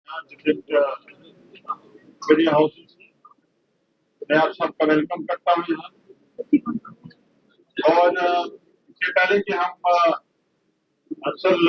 Different media houses में मैं आप सबका वेलकम करता हूँ यहाँ। और इससे पहले कि हम असल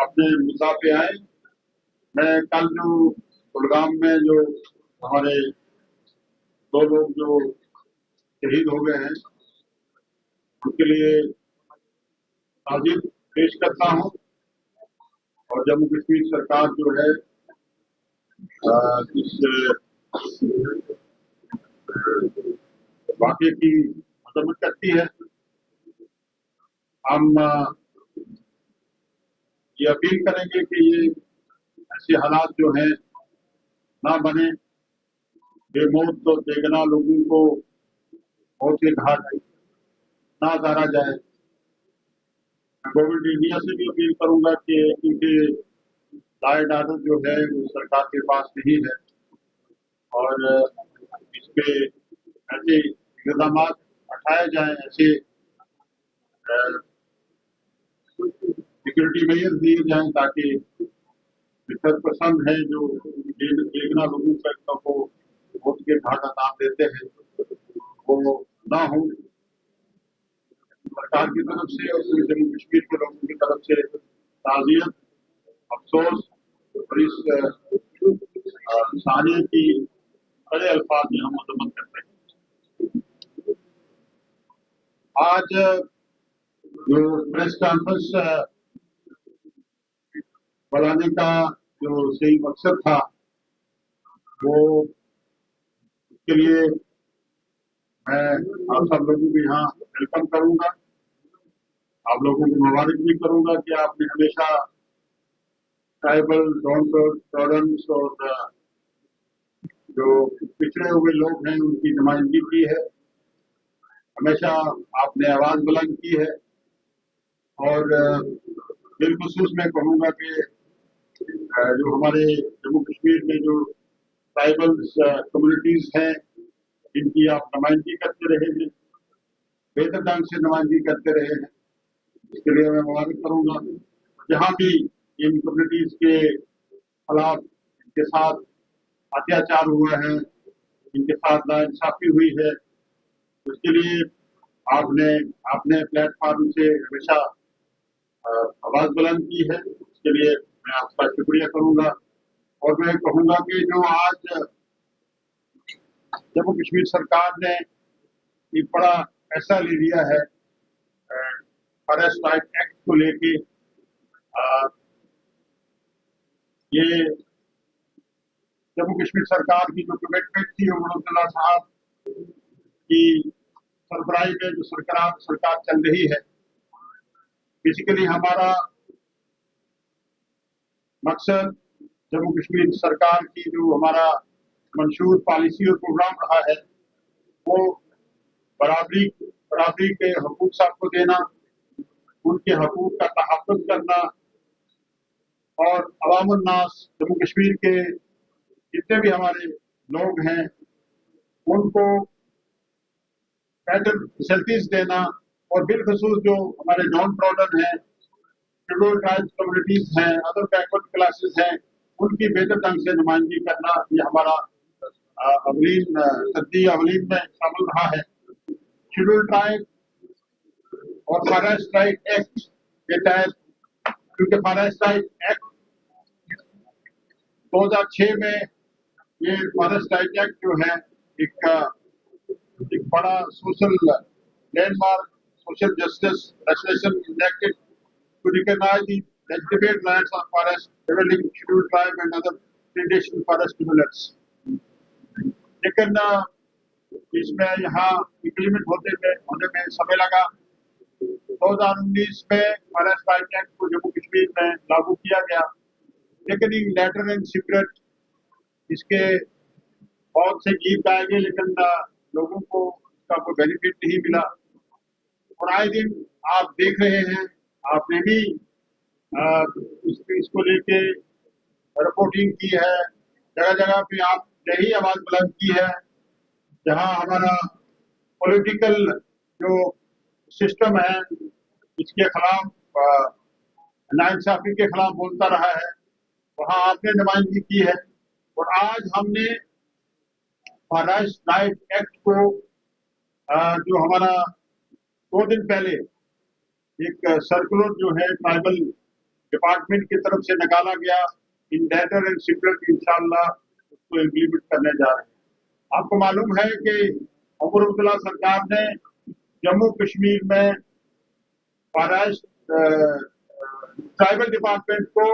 अपने मुद्दा पे आए, मैं कल जो गुड़गांव में जो हमारे दो लोग जो शहीद हो गए हैं उनके लिए ताज़ियत पेश करता हूँ। और जम्मू कश्मीर सरकार जो है इस वाक़े की मजम्मत करती है। हम ये अपील करेंगे कि ये ऐसे हालात जो हैं ना बने, बेमौत तो बेगुनाह लोगों को मौत के घाट ना उतारा जाए। मैं गवर्नमेंट इंडिया से भी अपील करूंगा कि क्योंकि लॉ एंड ऑर्डर जो है वो सरकार के पास नहीं है और इस पे ऐसे इक़दाम उठाए जाएं, ऐसे सिक्योरिटी मेजर्स दिए जाएं ताकि फितर पसंद है जो बेगुनाह लोगों को वोट के घाट अता देते हैं वो ना हो। सरकार की तरफ से और पूरे जम्मू कश्मीर के लोगों की तरफ से ताज़ियत, अफसोस और इस सानिया की बड़े अल्फाज में हम मजम्मत करते हैं। आज जो प्रेस कॉन्फ्रेंस बुलाने का जो सही मकसद था वो उसके लिए मैं आप सब लोगों को यहाँ वेलकम करूंगा, आप लोगों को मुबारक भी करूंगा कि आपने हमेशा ट्राइबल टॉलरेंस और जो पिछड़े हुए लोग हैं उनकी नुमाइंदगी की है। हमेशा आपने आवाज बुलंद की है और बिलखुसूस मैं कहूँगा कि जो हमारे जम्मू कश्मीर में जो ट्राइबल कम्युनिटीज हैं जिनकी आप नुमाइंदगी करते रहे हैं, बेहतर ढंग से नुमाइंदगी करते रहे हैं, इसके लिए मैं मुबारक करूँगा। जहाँ भी इन कम्युनिटीज के खिलाफ इनके साथ अत्याचार हुआ है, इनके साथ नाइंसाफी हुई है, उसके लिए आपने प्लेटफॉर्म से हमेशा आवाज बुलंद की है, उसके लिए मैं आपका शुक्रिया करूंगा। और मैं कहूंगा कि जो आज जम्मू कश्मीर सरकार ने एक बड़ा फैसला ले लिया है फॉरेस्ट राइट एक्ट को लेके, ये जम्मू कश्मीर सरकार की जो कमिटमेंट थी अब्दुल्ला साहब की सरबराही में जो सरकार चल रही है, बेसिकली हमारा मकसद जम्मू कश्मीर सरकार की जो हमारा मंशूर पॉलिसी और प्रोग्राम रहा है वो बराबरी के हकूक सबको देना, उनके हकूक का तहफ़्फ़ुज़ करना और अवामुन नास जम्मू कश्मीर के जितने भी हमारे लोग हैं उनको बेहतर फैसिलिटीज देना और बिलखसूस जो हमारे नॉन ट्राइबल हैं, शेड्यूल्ड ट्राइब कम्युनिटीज हैं, अदर बैकवर्ड क्लासेस हैं, उनकी बेहतर ढंग से नुमाइंदगी करना, ये हमारा अवलीन में शामिल रहा है। शेड्यूल्ड ट्राइब और फॉरेस्ट राइट एक्ट के तहत, क्योंकि फॉरेस्ट राइट एक्ट 2006 में ये फॉरेस्ट राइट एक्ट जो है एक बड़ा social landmark, social justice legislation enacted to recognize the legitimate rights of forest dwelling scheduled tribe and other traditional forest dwellers. लेकिन इसमें यहाँ इम्प्लीमेंट होने में समय लगा। 2019 में फॉरेस्ट राइट एक्ट को जम्मू कश्मीर में लागू किया गया, लेकिन लेटर एंड सीक्रेट इसके बहुत से गीत गाए गए, लेकिन लोगों को इसका कोई बेनिफिट नहीं मिला। और आए दिन आप देख रहे हैं, आपने भी इसको लेके रिपोर्टिंग की है, जगह जगह पे आपने ही आवाज बुलंद की है, जहां हमारा पॉलिटिकल जो सिस्टम है इसके खिलाफ नाइंसाफी के खिलाफ बोलता रहा है। वहाँ आपने नुमाइंदगी की है, और आज हमने फॉरेस्ट राइट एक्ट को जो हमारा 2 दिन पहले एक सर्कुलर जो है ट्राइबल डिपार्टमेंट की तरफ से निकाला गया, इन लेटर एंड सीक्रेट इंशाल्लाह उसको इम्प्लीमेंट करने जा रहे हैं। आपको मालूम है कि उमर अब्दुल्ला सरकार ने जम्मू कश्मीर में फॉरेस्ट ट्राइबल डिपार्टमेंट को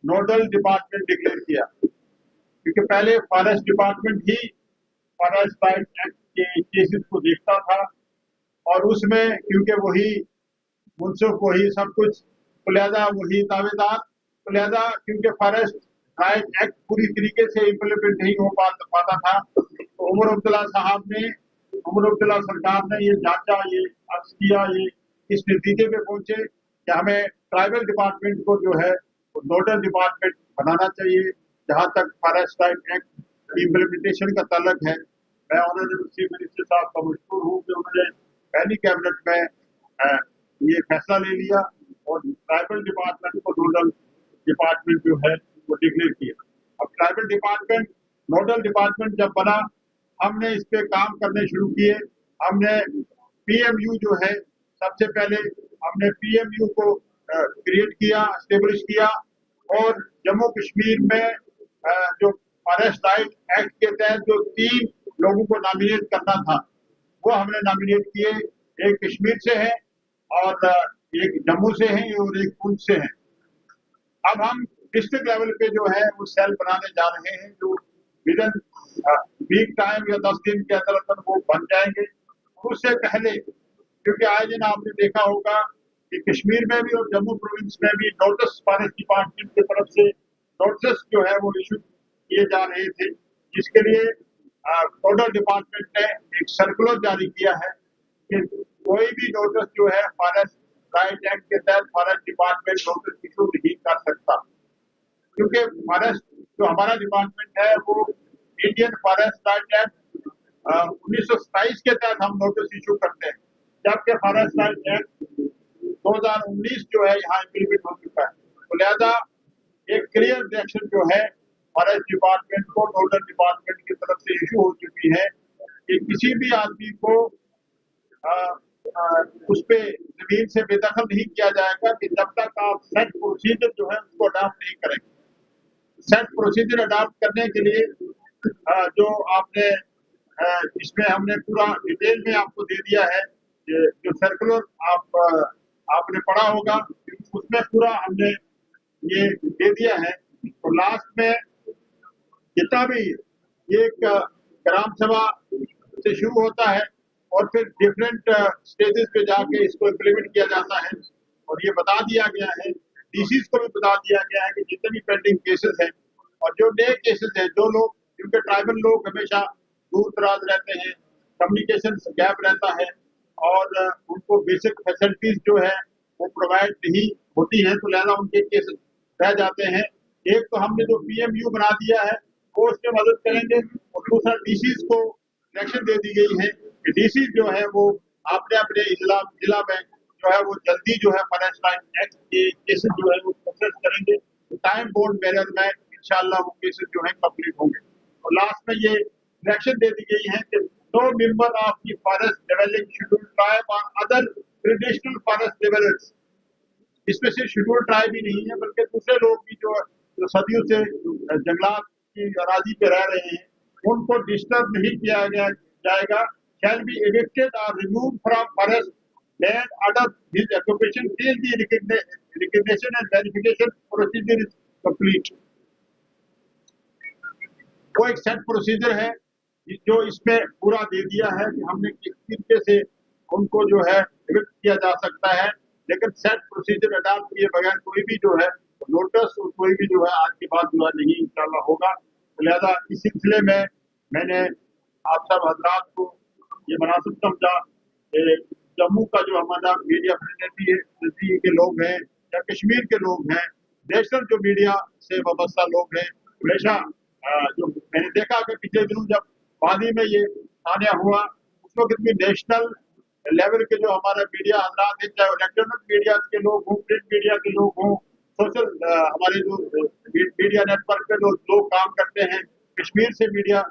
नोडल डिपार्टमेंट डिक्लेयर किया, क्योंकि पहले फॉरेस्ट डिपार्टमेंट ही फॉरेस्ट राइट एक्ट के केसेस को देखता था, और उसमें क्योंकि वही मुंसिफ वही सब कुछ, तो लिहाजा वही दावेदार, तो लिहाजा क्योंकि फॉरेस्ट राइट एक्ट पूरी तरीके से इम्प्लीमेंट नहीं हो पाता था, तो उमर अब्दुल्ला सरकार ने ये जांचा, ये अर्ज किया, ये इस नतीजे पे पहुंचे कि हमें ट्राइबल डिपार्टमेंट को जो है नोडल डिपार्टमेंट बनाना चाहिए। जहां तक फॉरेस्ट राइट एक्ट की इम्प्लीमेंटेशन का ताल्लुक है, मैं ऑनरेबल चीफ मिनिस्टर साहब का मशहूर हूँ कि उन्होंने पहली कैबिनेट में ये फैसला ले लिया और ट्राइबल डिपार्टमेंट को नोडल डिपार्टमेंट जो है वो डिक्लेयर किया। अब ट्राइबल डिपार्टमेंट नोडल डिपार्टमेंट जब बना, हमने इस पे काम करने शुरू किए। हमने पीएमयू जो है, सबसे पहले हमने पीएमयू को क्रिएट किया, एस्टेब्लिश किया, और जम्मू कश्मीर में जो फॉरेस्ट राइट एक्ट के तहत जो 3 लोगों को नॉमिनेट करना था, वो हमने नॉमिनेट किए। एक कश्मीर से है, और एक जम्मू से है, और एक पुंछ से है। अब हम डिस्ट्रिक्ट लेवल पे जो है वो सेल बनाने जा रहे हैं, जो विद इन वीक टाइम या 10 दिन के अंदर अंदर वो बन जाएंगे। उससे पहले, क्योंकि आज दिन आपने देखा होगा कि कश्मीर में भी और जम्मू प्रोविंस में भी नोटिस फॉरेस्ट डिपार्टमेंट की तरफ से नोटिस जो है वो इशू किए जा रहे थे, जिसके लिए नोडल डिपार्टमेंट ने एक सर्कुलर जारी किया है कि कोई भी नोटिस जो है फॉरेस्ट राइट एक्ट के तहत फॉरेस्ट डिपार्टमेंट नोटिस इशू नहीं कर सकता, क्योंकि फॉरेस्ट जो हमारा डिपार्टमेंट है वो इंडियन फॉरेस्ट राइट एक्ट 1927 के तहत हम नोटिस इशू करते हैं, जबकि फॉरेस्ट राइट एक्ट 2019 जो है यहाँ इम्प्लीमेंट हो चुका है। तो लिहाजा एक क्लियर डायरेक्शन जो है फॉरेस्ट डिपार्टमेंट को नोडल डिपार्टमेंट की तरफ से इशू हो चुकी है कि किसी भी आदमी को उस पे जमीन से बेदखल नहीं किया जाएगा कि जब तक आप सेट प्रोसीजर जो है उसको अडॉप्ट नहीं करेंगे। सेट प्रोसीजर अडॉप्ट करने के लिए जो आपने इसमें हमने पूरा डिटेल में आपको दे दिया है, जो सर्कुलर आपने पढ़ा होगा, उसमें पूरा हमने ये दे दिया है। तो लास्ट में जितना भी एक ग्राम सभा से शुरू होता है और फिर डिफरेंट स्टेजेस पे जाके इसको इम्प्लीमेंट किया जाता है, और ये बता दिया गया है, डीसीज को भी बता दिया गया है कि जितने भी पेंडिंग केसेस हैं और जो नए केसेस हैं, जो लोग, क्योंकि ट्राइबल लोग हमेशा दूर दराज रहते हैं, कम्युनिकेशन गैप रहता है, और उनको बेसिक फैसिलिटीज जो है वो प्रोवाइड नहीं होती है, तो लिहाजा उनके केसेस रह जाते हैं। एक तो हमने जो पीएमयू बना दिया है वो उसमें मदद करेंगे, और दूसरा डीसीज को डायरेक्शन दे दी गई है कि डीसीज जो है वो अपने अपने जिला में जो है वो जल्दी जो है फॉरेस्ट राइट एक्ट के केसेस जो है वो प्रोसेस करेंगे, टाइम बोर्ड मैनर में इंशाल्लाह वो केसेस जो है कंप्लीट होंगे। और लास्ट में ये डायरेक्शन दे दी गई है कि no member of the forest developing schedule tribe और अदर ट्रेडिशनल फॉरेस्ट डेवलपर्स, इसमें सिर्फ शेड्यूल ट्राइब ही नहीं है बल्कि दूसरे लोग भी जो सदियों से जंगलात की अराजी पे रह रहे हैं, उनको डिस्टर्ब नहीं किया जाएगा। shall be evicted or removed from forest land under his occupation till the recognition and verification procedure is complete। वो एक सेट प्रोसीजर है जो इसमें पूरा दे दिया है कि हमने किस तरीके से उनको जो है एविक्ट किया जा सकता है, लेकिन सेट प्रोसीजर अडॉप्ट किए बगैर कोई भी जो है नोटिस और कोई भी जो है आज के बाद जो है नहीं इंशाल्लाह होगा। तो लिहाजा इस सिलसिले में मैंने आप सब हजरात को ये मुनासिब समझा कि जम्मू का जो हमारा मीडिया फ्रेंडली के लोग हैं या कश्मीर के लोग हैं, नेशनल जो मीडिया से वाबस्ता लोग हैं, हमेशा जो मैंने देखा कि पिछले दिनों जब वादी में ये तानिया हुआ, उस वक्त भी नेशनल लेवल के जो हमारा मीडिया हजरात हैं, चाहे इलेक्ट्रॉनिक मीडिया के लोग हों, प्रिंट मीडिया के लोग हों, सोशल हमारे जो मीडिया नेटवर्क पे जो लोग काम करते हैं, कश्मीर से मीडिया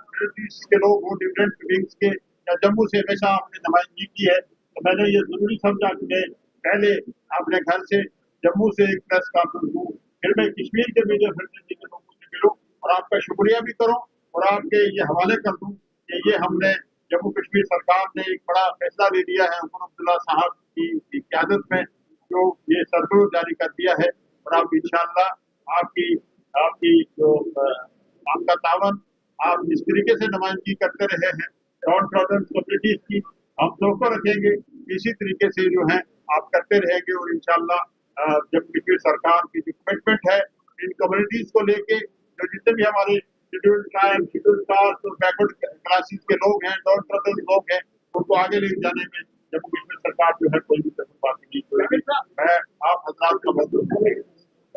के लोग हो, डिफरेंट विंग्स के, या जम्मू से हमेशा आपने नुमाइंदगी की है, तो मैंने ये जरूरी समझा कि मैं पहले अपने घर से जम्मू से एक प्रेस कॉन्फ्रेंस दूं, फिर मैं कश्मीर के मीडिया फैसिलिटी के लोगों से मिलूं और आपका शुक्रिया भी करूं और आपके ये हवाले कर दूं कि ये हमने जम्मू कश्मीर सरकार ने एक बड़ा फैसला ले लिया है उमर अब्दुल्ला साहब की क़यादत में, जो ये सर्कुलर जारी कर दिया है और आप इंशाअल्लाह आपकी आपकी जो आपका तावन आप जिस तरीके से नुमाइंदगी करते रहे हैं डाउन ट्रॉडन कम्युनिटीज की, हम सबको रखेंगे इसी तरीके से जो है आप करते रहेंगे और इंशाअल्लाह जम्मू कश्मीर सरकार की जो कमिटमेंट है इन कम्युनिटीज को लेके, जो जितने भी हमारे शेड्यूल्ड ट्राइब, शेड्यूल्ड कास्ट और बैकवर्ड क्लासेस के लोग हैं, डाउन ट्रॉडन लोग हैं, उनको आगे ले जाने में जम्मू कश्मीर सरकार जो है कोई भी कसर बाकी नहीं छोड़ेगी। मैं आप हजरात का बहुत